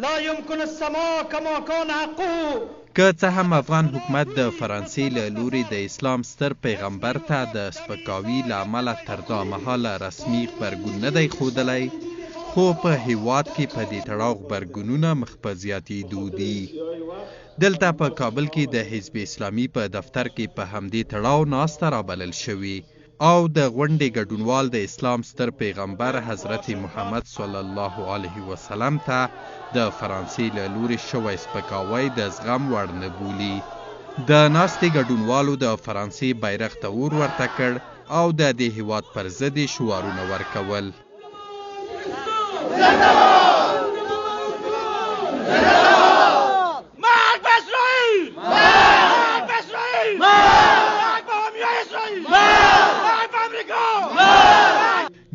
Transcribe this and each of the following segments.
لا يمكن السماء كما كان حقه. که څه هم افغان حکومت د فرانسې له لوري د اسلام ستر پیغمبر ته د سپکاوي له امله تر دا مهاله رسمي غبرګون نه دی ښودلی، خو په هیواد کې په دې تړاو غبرګونونه مخ په زیاتېدو دي. دلته په کابل کې د حزب اسلامي په دفتر کې په همدې تړاو ناسته رابلل شوې او د غونډې ګډونوال د اسلام ستر پیغمبر حضرت محمد صلی الله علیه وسلم ته د فرانسې له لوري شوی سپکاوی د زغم وړ نه بولي. د ناستې ګډونوالو د فرانسې بیرغ ته اور ورته کړ او د دې هیواد پر ضد یې شعارونه ورکول.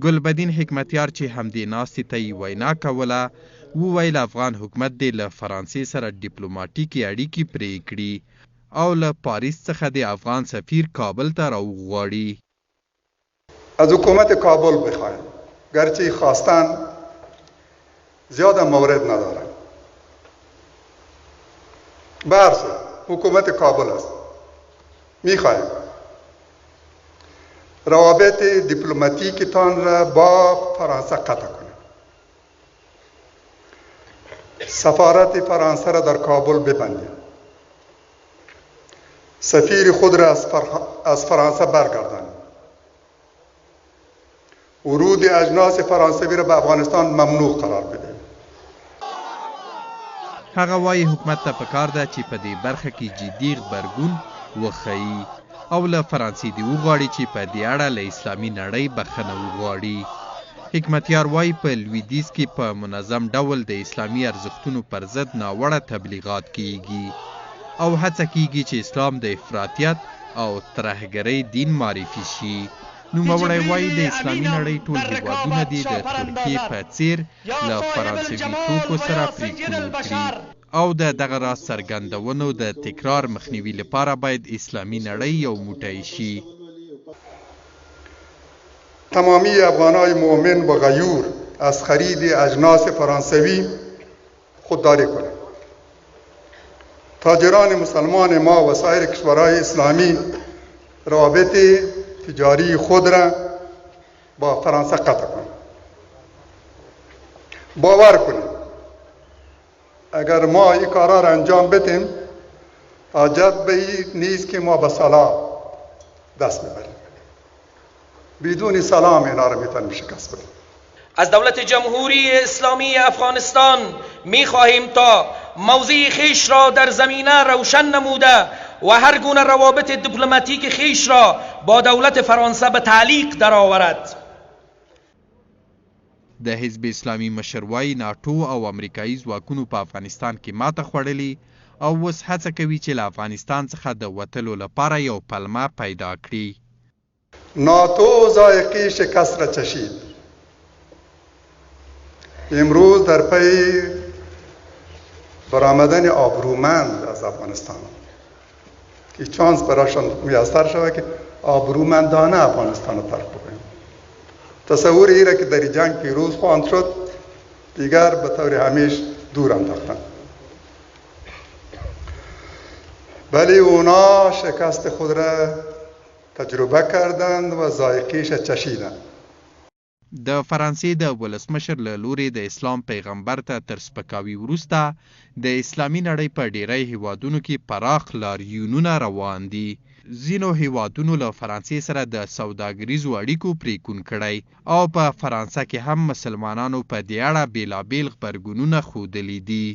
ګلبدین حکمتیار چې همدې ناستې ته یې وینا کوله وویل افغان حکومت دې له فرانسې سره ډیپلوماتیکې اړیکې پرې کړي او له پاریس څخه د افغان سفیر کابل ته راوغواړي. از حکومت کابل بخواهیم گرچه خواستن زیاد مورد نداره. برس حکومت کابل است. میخواهیم روابط دیپلماتیکی تان را با فرانسه قطع کنید. سفارت فرانسه را در کابل ببندید. سفیر خود را از فرانسه برگردانید. ورود اجناس فرانسوی را به افغانستان ممنوع قرار بدهید. هغه وایي حکومت ته پکار ده چې په دې برخه کې جدي غبرګون وښیي او له فرانسې دې وغواړي چې په دې اړه له اسلامي نړۍ بخښنه وغواړي. حکمتیار وایي په لویدیځ کې په منظم ډول د اسلامي ارزښتونو پر ضد ناوړه تبلیغات کیږي او هڅه کیږي چې اسلام د افراطیت او ترهګرۍ دین معرفي شي. نوموړی وایي د اسلامي نړۍ ټول هیوادونه دې د ترکیې په څیر له فرانسوي توکو سره پرېکړه وکړي او د دغه راز څرګندونو د تکرار مخنیوي لپاره باید اسلامي نړۍ یو موټی شي. تمامی افغانای مؤمن و غیور از خرید اجناس فرانسوی خودداری کنند. تاجران مسلمان ما و سایر کشورهای اسلامی روابط تجاری خود را با فرانسه قطع کنند. باور کنید اگر ما این کارا را انجام بدیم حاجت به این نیست که ما به سلام دست ببریم. بدون سلام اینا را میتونیم شکست بدیم. از دولت جمهوری اسلامی افغانستان میخواهیم تا موضع خیش را در زمینه روشن نموده و هر گونه روابط دیپلماتیک خیش را با دولت فرانسه به تعلیق درآورد. د حزب اسلامي مشر وایي ناټو او امریکایي ځواکونو په افغانستان کې ماته خوړلې او اوس هڅه کوي چې له افغانستان څخه د وتلو لپاره یو پلمه پیدا کړي. ناتو ذائقه شکست را چشید. امروز در پی برآمدن آبرومند از افغانستان که چانس برایشان میسر شود که آبرومندانه افغانستان را ترک بکنیم. تصور ایره که در جنگ پیروز خواهند شد دیگر به طور همیش دور انداختند. ولی اونا شکست خود را تجربه کردند و ذائقه‌اش چشیدند. د فرانسې د ولسمشر له لوري د اسلام پیغمبر ته تر سپکاوي وروسته د اسلامي نړۍ په ډیری هیوادونو کې پراخ لاریونونه روان دي. ځینو هیوادونو له فرانسې سره د سوداګریزو اړیکو پرېکون کړی او په فرانسه کې هم مسلمانانو په دې اړه بېلابېل غبرګونونه ښودلي دي.